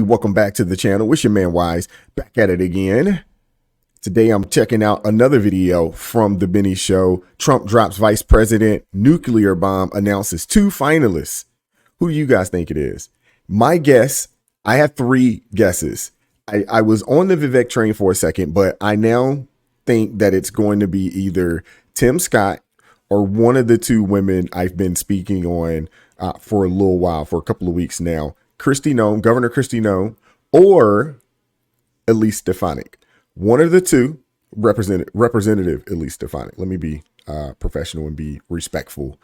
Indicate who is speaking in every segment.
Speaker 1: welcome back to the channel. It's your man Wise, back at it again. Today I'm checking out another video from The Benny Show. Trump drops vice president, nuclear bomb, announces 2 finalists. Who do you guys think it is? My guess, I have 3 guesses. I was on the Vivek train for a second, but I now think that it's going to be either Tim Scott or one of the 2 women I've been speaking on for a little while, for a couple of weeks now. Governor Kristi Noem, or Elise Stefanik. One of the 2, Representative Elise Stefanik. Let me be professional and be respectful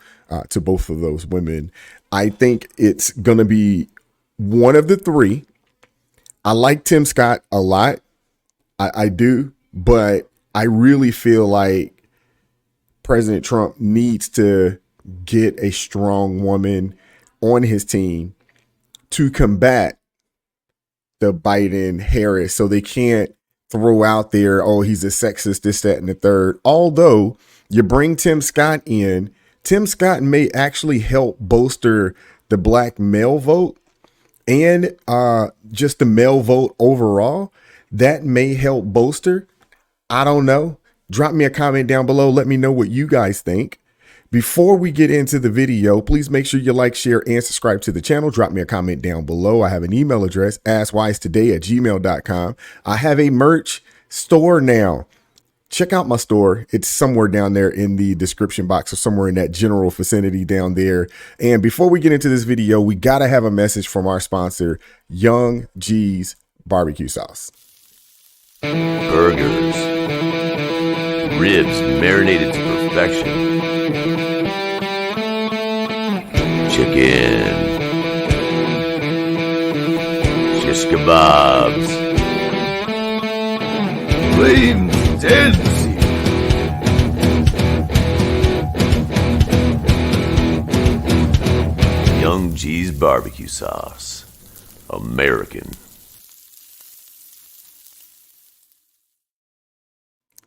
Speaker 1: to both of those women. I think it's going to be one of the 3. I like Tim Scott a lot. I do, but I really feel like President Trump needs to get a strong woman on his team to combat the Biden-Harris, so they can't throw out there, oh, he's a sexist, this, that, and the third. Although you bring Tim Scott in, Tim Scott may actually help bolster the black male vote and just the male vote overall. That may help bolster. I don't know. Drop me a comment down below. Let me know what you guys think. Before we get into the video, please make sure you like, share, and subscribe to the channel. Drop me a comment down below. I have an email address, askwisetoday@gmail.com. I have a merch store now. Check out my store. It's somewhere down there in the description box or somewhere in that general vicinity down there. And before we get into this video, we got to have a message from our sponsor, Young G's Barbecue Sauce.
Speaker 2: Burgers, ribs marinated to perfection, chicken, shish kebabs, flames dancing, Young G's Barbecue Sauce, American.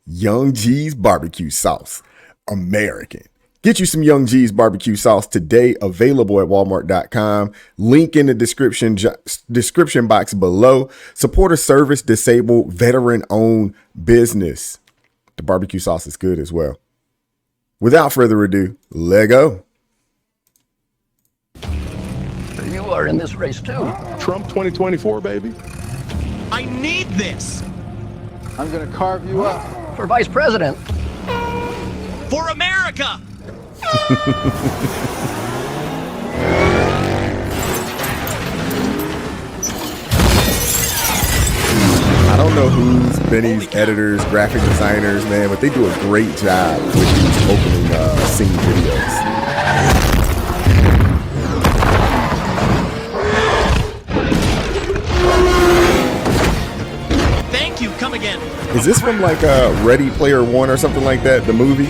Speaker 1: Young G's Barbecue Sauce, American. Get you some Young G's Barbecue Sauce today, available at walmart.com. Link in the description box below. Support a service disabled, veteran-owned business. The barbecue sauce is good as well. Without further ado, let go.
Speaker 3: You are in this race too.
Speaker 4: Trump 2024, baby.
Speaker 5: I need this
Speaker 6: I'm gonna carve you up.
Speaker 3: For vice president.
Speaker 5: for America.
Speaker 1: I don't know who's Benny's editors, graphic designers, man, but they do a great job with these opening scene videos.
Speaker 5: Thank you. Come again.
Speaker 1: Is this from like Ready Player One or something like that, the movie?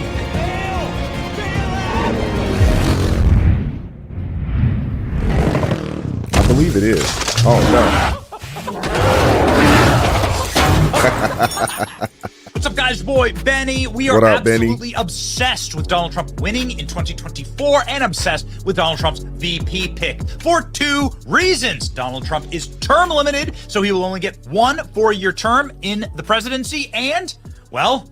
Speaker 1: I believe it is. Oh, no.
Speaker 5: What's up, guys? Boy, Benny. We are
Speaker 1: What up, Benny?
Speaker 5: absolutely obsessed with Donald Trump winning in 2024 and obsessed with Donald Trump's VP pick for 2 reasons. Donald Trump is term limited, so he will only get 1 4-year term in the presidency. And, well,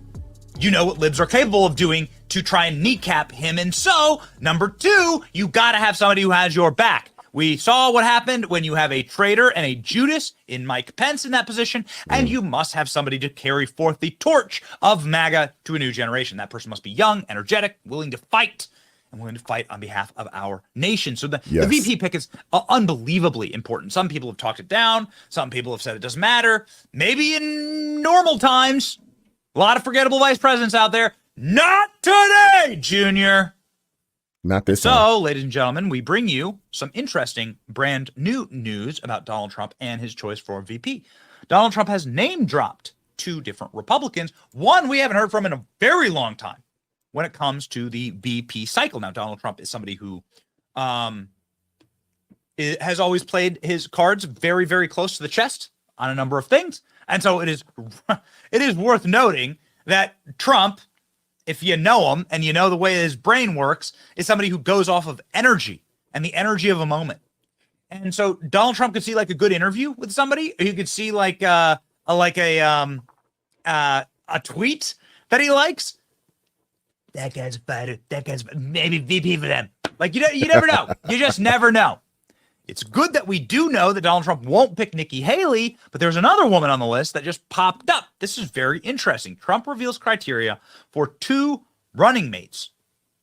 Speaker 5: you know what libs are capable of doing to try and kneecap him. And so, number 2, you got to have somebody who has your back. We saw what happened when you have a traitor and a Judas in Mike Pence in that position, and you must have somebody to carry forth the torch of MAGA to a new generation. That person must be young, energetic, willing to fight, and willing to fight on behalf of our nation. So the VP pick is unbelievably important. Some people have talked it down. Some people have said it doesn't matter. Maybe in normal times, a lot of forgettable vice presidents out there. Not today, Junior.
Speaker 1: Not this time.
Speaker 5: So, ladies and gentlemen, we bring you some interesting brand new news about Donald Trump and his choice for VP. Donald Trump has name dropped 2 different Republicans. One we haven't heard from in a very long time when it comes to the VP cycle. Now, Donald Trump is somebody who has always played his cards very, very close to the chest on a number of things. And so it is worth noting that Trump, if you know him and you know the way his brain works, is somebody who goes off of energy and the energy of a moment. And so Donald Trump could see like a good interview with somebody, or you could see like a tweet that he likes. That guy's a fighter. That guy's maybe VP for them. Like, you never know. You just never know. It's good that we do know that Donald Trump won't pick Nikki Haley, but there's another woman on the list that just popped up. This is very interesting. Trump reveals criteria for 2 running mates.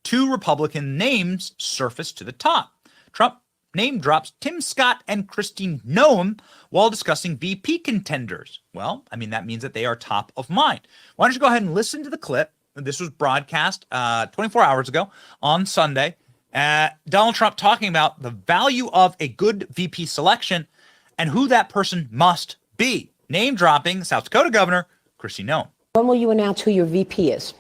Speaker 5: 2 Republican names surface to the top. Trump name drops Tim Scott and Kristi Noem while discussing VP contenders. Well, I mean, that means that they are top of mind. Why don't you go ahead and listen to the clip? This was broadcast 24 hours ago on Sunday. Donald Trump talking about the value of a good VP selection and who that person must be. Name dropping South Dakota Governor Kristi Noem.
Speaker 7: When will you announce who your VP is?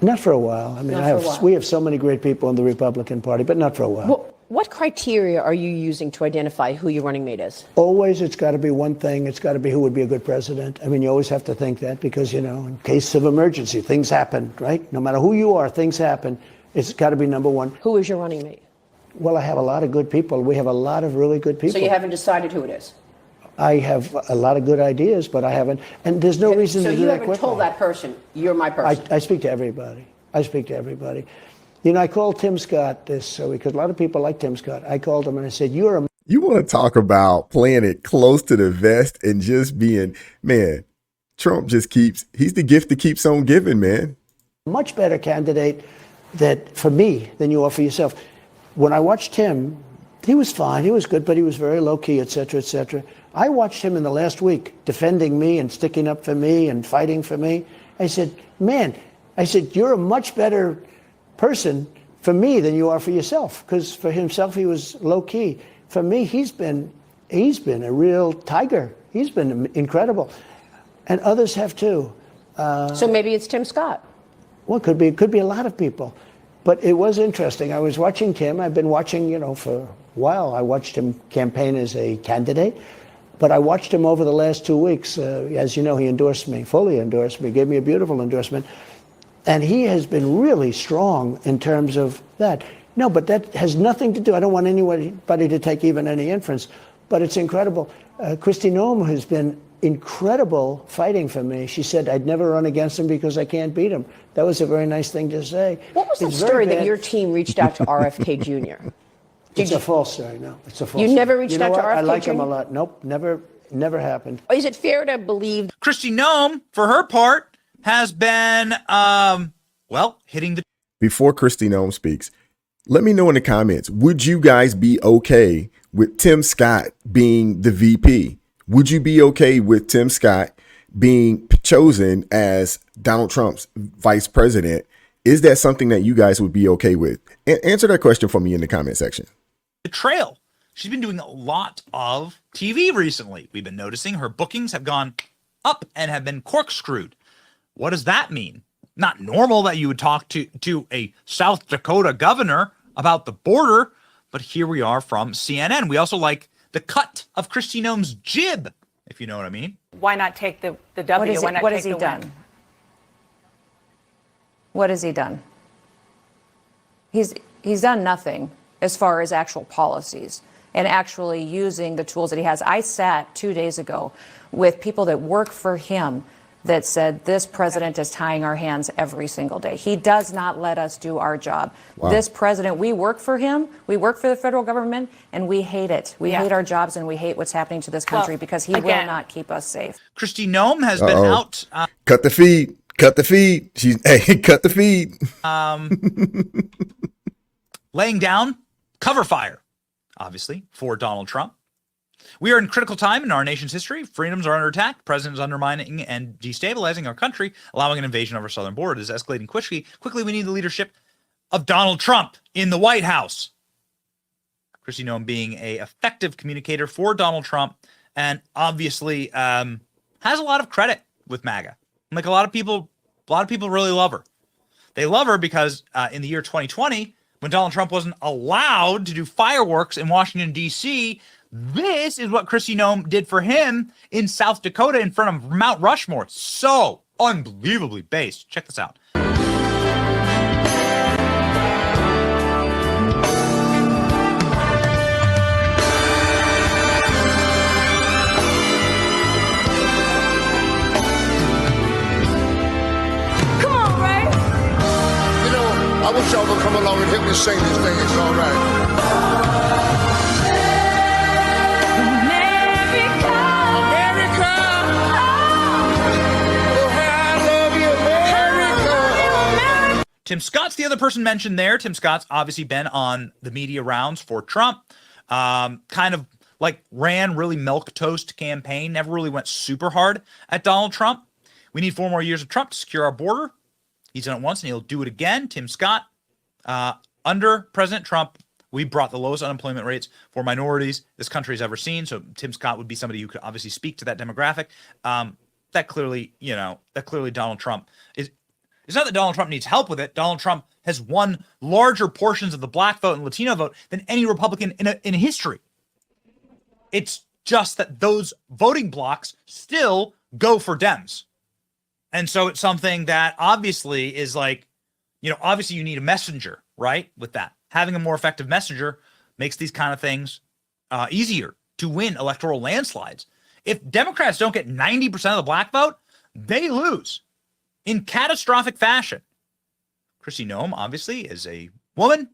Speaker 8: Not for a while. I mean, we have so many great people in the Republican Party, but not for a while.
Speaker 7: Well, what criteria are you using to identify who your running mate is?
Speaker 8: Always, it's got to be one thing. It's got to be who would be a good president. I mean, you always have to think that because, in case of emergency, things happen, right? No matter who you are, things happen. It's got to be number one.
Speaker 7: Who is your running mate?
Speaker 8: Well, I have a lot of good people. We have a lot of really good people.
Speaker 7: So you haven't decided who it is?
Speaker 8: I have a lot of good ideas, but I haven't. And there's no reason to do that quickly.
Speaker 7: So you haven't told that person, you're my person?
Speaker 8: I speak to everybody. I called Tim Scott this because a lot of people like Tim Scott. I called him and I said, you
Speaker 1: want to talk about playing it close to the vest and just being, man, Trump he's the gift that keeps on giving, man.
Speaker 8: Much better candidate for me than you are for yourself. When I watched him, he was fine, he was good, but he was very low key, et cetera, et cetera. I watched him in the last week defending me and sticking up for me and fighting for me. I said, you're a much better person for me than you are for yourself, because for himself, he was low key. For me, he's been a real tiger. He's been incredible. And others have too.
Speaker 7: So maybe it's Tim Scott.
Speaker 8: Well, it could be a lot of people. But it was interesting. I was watching Tim. I've been watching, for a while. I watched him campaign as a candidate. But I watched him over the last 2 weeks. As you know, he fully endorsed me, gave me a beautiful endorsement. And he has been really strong in terms of that. No, but that has nothing to do. I don't want anybody to take even any inference. But it's incredible. Kristi Noem has been incredible fighting for me. She said I'd never run against him because I can't beat him. That was a very nice thing to say.
Speaker 7: What was the story that your team reached out to RFK Jr.?
Speaker 8: It's a false story. No, it's a false
Speaker 7: You
Speaker 8: story.
Speaker 7: never reached out to RFK Jr.?
Speaker 8: I like him a lot. Nope, never happened.
Speaker 7: Is it fair to believe
Speaker 5: Kristi Noem, for her part, has been, hitting the...
Speaker 1: Before Kristi Noem speaks, let me know in the comments, would you guys be okay with Tim Scott being the VP? Would you be okay with Tim Scott being chosen as Donald Trump's vice president? Is that something that you guys would be okay with? Answer that question for me in the comment section.
Speaker 5: The trail. She's been doing a lot of TV recently. We've been noticing her bookings have gone up and have been corkscrewed. What does that mean? Not normal that you would talk to a South Dakota governor about the border, but here we are from CNN. We also like the cut of Kristi Noem's jib, if you know what I mean.
Speaker 9: Why not take the W?
Speaker 10: What has he done? What has he done? He's done nothing as far as actual policies and actually using the tools that he has. I sat 2 days ago with people that work for him that said this president is tying our hands every single day. He does not let us do our job. Wow. This president, we work for him, we work for the federal government, and we hate it. We hate our jobs and we hate what's happening to this country because he will not keep us safe.
Speaker 5: Kristi Noem has been out.
Speaker 1: Cut the feed. Cut the feed. Cut the feed.
Speaker 5: Laying down cover fire, obviously, for Donald Trump. We are in critical time in our nation's history. Freedoms are under attack. The president is undermining and destabilizing our country, allowing an invasion of our southern border. It is escalating quickly. Quickly, we need the leadership of Donald Trump in the White House. Kristi Noem being an effective communicator for Donald Trump and obviously has a lot of credit with MAGA. Like a lot of people really love her. They love her because in the year 2020, when Donald Trump wasn't allowed to do fireworks in Washington, D.C., this is what Kristi Noem did for him in South Dakota in front of Mount Rushmore. So unbelievably based. Check this out.
Speaker 11: along and help me sing this thing. It's all right.
Speaker 5: Tim Scott's the other person mentioned there. Tim Scott's obviously been on the media rounds for Trump. Kind of like ran really milquetoast campaign, never really went super hard at Donald Trump. We need 4 more years of Trump to secure our border. He's done it once and he'll do it again. Tim Scott, under President Trump, we brought the lowest unemployment rates for minorities this country has ever seen. So Tim Scott would be somebody who could obviously speak to that demographic. That clearly Donald Trump is. It's not that Donald Trump needs help with it. Donald Trump has won larger portions of the black vote and Latino vote than any Republican in history. It's just that those voting blocks still go for Dems. And so it's something that obviously is like, obviously you need a messenger, right? With that. Having a more effective messenger makes these kind of things easier to win electoral landslides. If Democrats don't get 90% of the black vote, they lose in catastrophic fashion. Kristi Noem, obviously, is a woman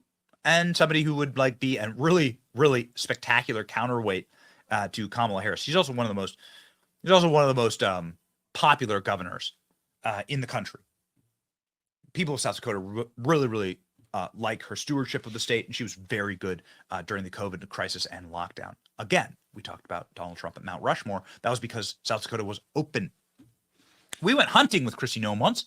Speaker 5: and somebody who would be a really, really spectacular counterweight to Kamala Harris. She's also one of the most popular governors in the country. People of South Dakota really, really like her stewardship of the state, and she was very good during the COVID crisis and lockdown. Again, we talked about Donald Trump at Mount Rushmore. That was because South Dakota was open. We went hunting with Kristi Noem once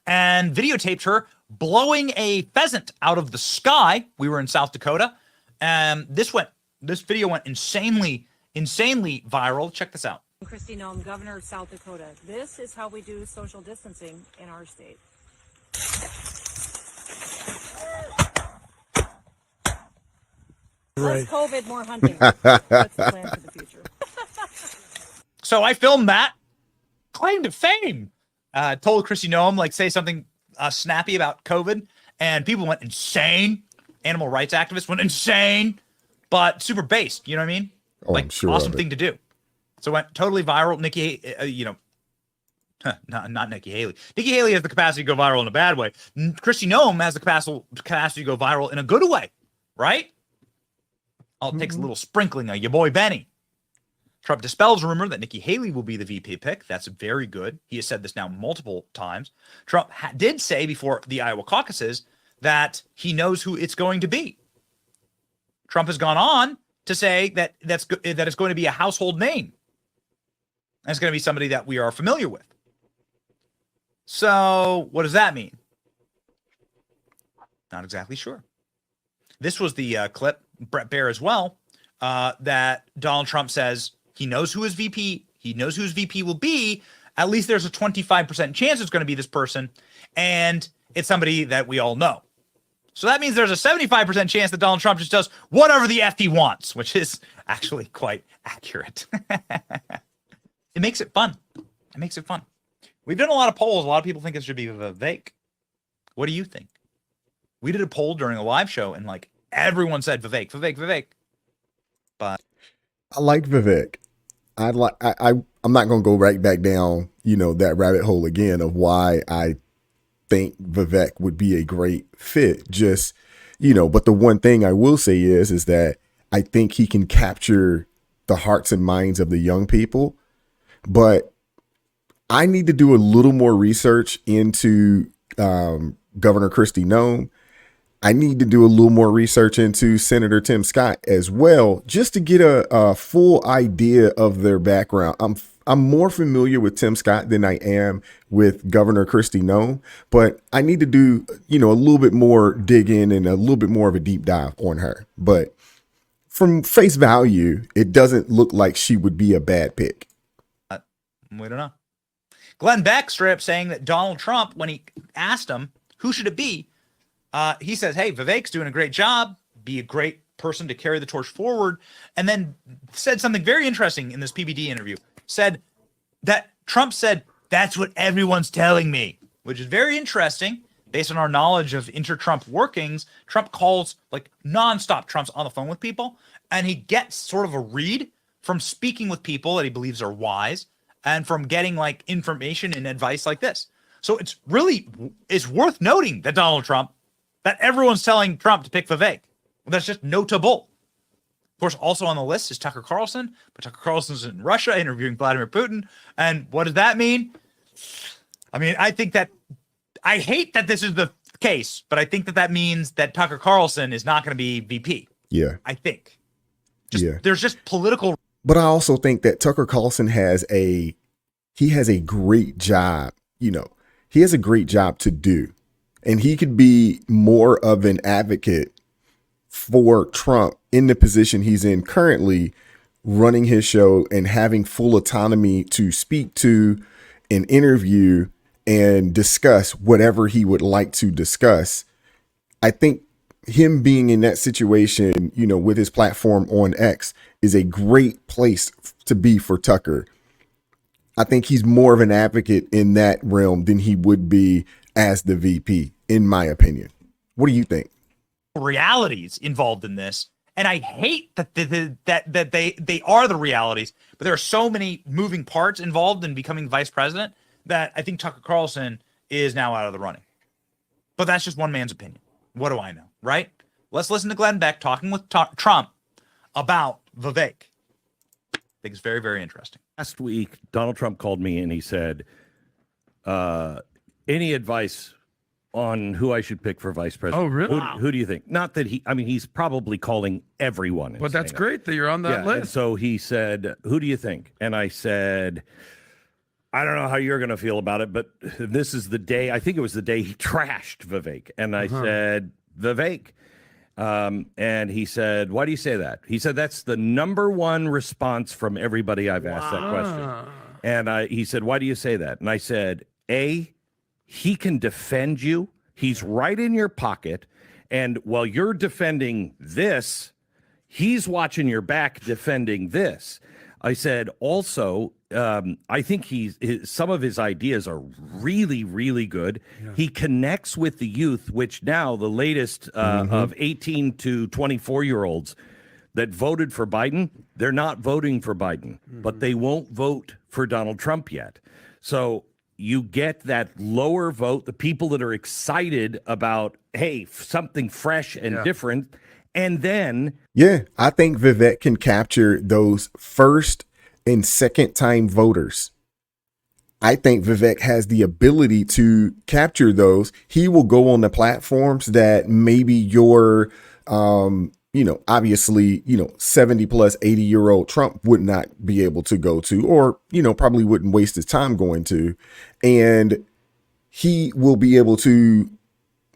Speaker 5: and videotaped her blowing a pheasant out of the sky. We were in South Dakota, and this video went insanely viral. Check this out.
Speaker 9: Kristi Noem, Governor of South Dakota. This is how we do social distancing in our state. Less COVID, more hunting. That's the plan for the future.
Speaker 5: So I filmed that. Claim to fame. Told Kristi Noem, say something snappy about COVID, and people went insane. Animal rights activists went insane, but super based. You know what I mean?
Speaker 1: Oh, I'm sure
Speaker 5: awesome thing to do. So it went totally viral. Nikki, not Nikki Haley. Nikki Haley has the capacity to go viral in a bad way. Kristi Noem has the capacity to go viral in a good way, right? All it takes a little sprinkling of your boy Benny. Trump dispels rumor that Nikki Haley will be the VP pick. That's very good. He has said this now multiple times. Trump did say before the Iowa caucuses that he knows who it's going to be. Trump has gone on to say that it's going to be a household name. And it's going to be somebody that we are familiar with. So what does that mean? Not exactly sure. This was the clip, Brett Baer as well, that Donald Trump says he knows who his VP, will be. At least there's a 25% chance it's going to be this person, and it's somebody that we all know. So that means there's a 75% chance that Donald Trump just does whatever the F he wants, which is actually quite accurate. It makes it fun. We've done a lot of polls. A lot of people think it should be Vivek. What do you think? We did a poll during a live show, and everyone said Vivek. But
Speaker 1: I like Vivek. I'm not going to go right back down, that rabbit hole again of why I think Vivek would be a great fit. Just, but the one thing I will say is that I think he can capture the hearts and minds of the young people. But I need to do a little more research into Governor Kristi Noem. I need to do a little more research into Senator Tim Scott as well, just to get a full idea of their background. I'm more familiar with Tim Scott than I am with Governor Kristi Noem, but I need to do, a little bit more digging and a little bit more of a deep dive on her. But from face value, it doesn't look like she would be a bad pick.
Speaker 5: We don't know. Glenn Beck straight up saying that Donald Trump, when he asked him, who should it be? He says, hey, Vivek's doing a great job, be a great person to carry the torch forward. And then said something very interesting in this PBD interview. Said that Trump said, that's what everyone's telling me, which is very interesting. Based on our knowledge of inter-Trump workings, Trump calls nonstop. Trump's on the phone with people, and he gets sort of a read from speaking with people that he believes are wise and from getting information and advice like this. So it's worth noting that Donald Trump that everyone's telling Trump to pick Vivek. Well, that's just notable. Of course, also on the list is Tucker Carlson, but Tucker Carlson's in Russia interviewing Vladimir Putin. And what does that mean? I mean, I hate that this is the case, but I think that means that Tucker Carlson is not going to be VP.
Speaker 1: Yeah.
Speaker 5: I think. There's just political.
Speaker 1: But I also think that Tucker Carlson has a great job, he has a great job to do. And he could be more of an advocate for Trump in the position he's in currently, running his show and having full autonomy to speak to and interview and discuss whatever he would like to discuss. I think him being in that situation, with his platform on X is a great place to be for Tucker. I think he's more of an advocate in that realm than he would be as the VP, in my opinion. What do you think?
Speaker 5: Realities involved in this, and I hate that they are the realities, but there are so many moving parts involved in becoming vice president that I think Tucker Carlson is now out of the running. But that's just one man's opinion. What do I know, right? Let's listen to Glenn Beck talking with Trump about Vivek. I think it's very, very interesting.
Speaker 12: Last week, Donald Trump called me and he said, any advice on who I should pick for vice president?
Speaker 4: Oh, really?
Speaker 12: Who do you think? Not that he's probably calling everyone.
Speaker 4: But that's great that you're on that list.
Speaker 12: And so he said, who do you think? And I said, I don't know how you're going to feel about it, but this is the day, I think it was the day he trashed Vivek. And I said, Vivek. And he said, why do you say that? He said, that's the number one response from everybody I've asked that question. And he said, why do you say that? And I said, A, he can defend you. He's right in your pocket. And while you're defending this, he's watching your back defending this. I said, also, I think some of his ideas are really, really good. Yeah. He connects with the youth, which now the latest of 18 to 24-year-olds that voted for Biden, they're not voting for Biden, but they won't vote for Donald Trump yet. So you get that lower vote, the people that are excited about, hey, something fresh and different. And then,
Speaker 1: I think Vivek can capture those first and second time voters. I think Vivek has the ability to capture those. He will go on the platforms that maybe your, obviously, 70 plus 80-year-old Trump would not be able to go to, or, probably wouldn't waste his time going to. And he will be able to,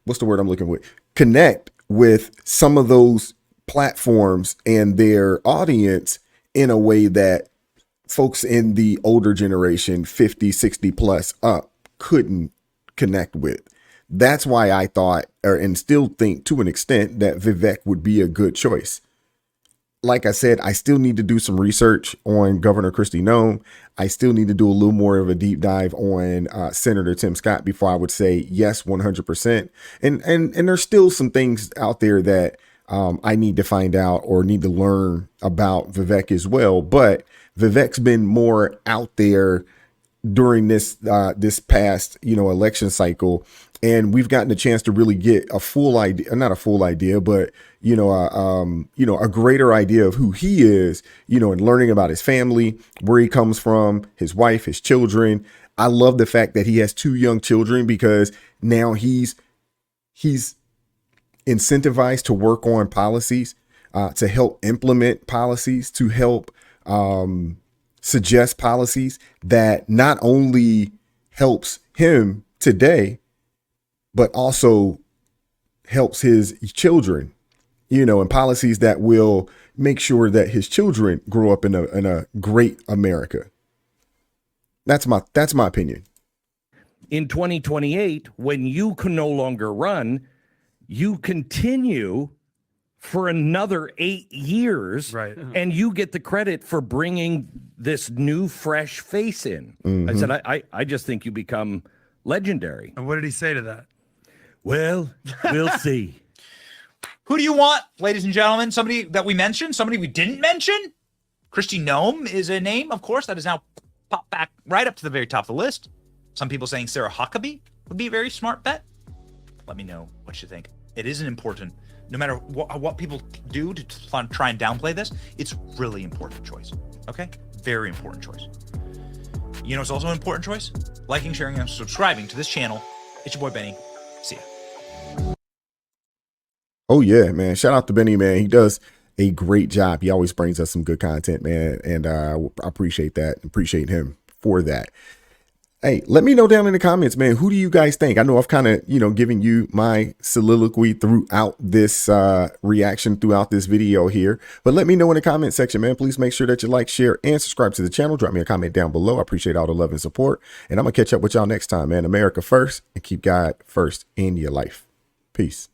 Speaker 1: what's the word I'm looking for? Connect with some of those platforms and their audience in a way that folks in the older generation, 50, 60 plus up, couldn't connect with. That's why I thought, and still think to an extent, that Vivek would be a good choice. Like I said, I still need to do some research on Governor Kristi Noem. I still need to do a little more of a deep dive on Senator Tim Scott before I would say yes, 100%. And there's still some things out there that I need to find out or need to learn about Vivek as well. But Vivek's been more out there during this past, election cycle. And we've gotten a chance to really get a full idea, not a full idea, but, a greater idea of who he is, and learning about his family, where he comes from, his wife, his children. I love the fact that he has 2 young children, because now he's incentivized to work on policies, to help implement policies, to help suggest policies that not only helps him today, but also helps his children, and policies that will make sure that his children grow up in a great America. That's my opinion.
Speaker 12: In 2028, when you can no longer run, you continue for another 8 years, right? And you get the credit for bringing this new, fresh face in. I said, I just think you become legendary.
Speaker 4: And what did he say to that?
Speaker 12: Well, we'll see.
Speaker 5: Who do you want, ladies and gentlemen? Somebody that we mentioned, somebody we didn't mention? Kristi Noem is a name, of course, that has now popped back right up to the very top of the list. Some people saying Sarah Huckabee would be a very smart bet. Let me know what you think It isn't important. No matter what people do to try and downplay this, it's really important choice. Okay? Very important choice. You know, it's also an important choice. Liking, sharing, and subscribing to this channel. It's your boy Benny. See ya.
Speaker 1: Oh yeah, man. Shout out to Benny, man. He does a great job. He always brings us some good content, man. And I appreciate that. Appreciate him for that. Hey, let me know down in the comments, man. Who do you guys think? I know I've kind of, given you my soliloquy throughout this reaction throughout this video here. But let me know in the comment section, man. Please make sure that you like, share, and subscribe to the channel. Drop me a comment down below. I appreciate all the love and support. And I'm going to catch up with y'all next time, man. America first, and keep God first in your life. Peace.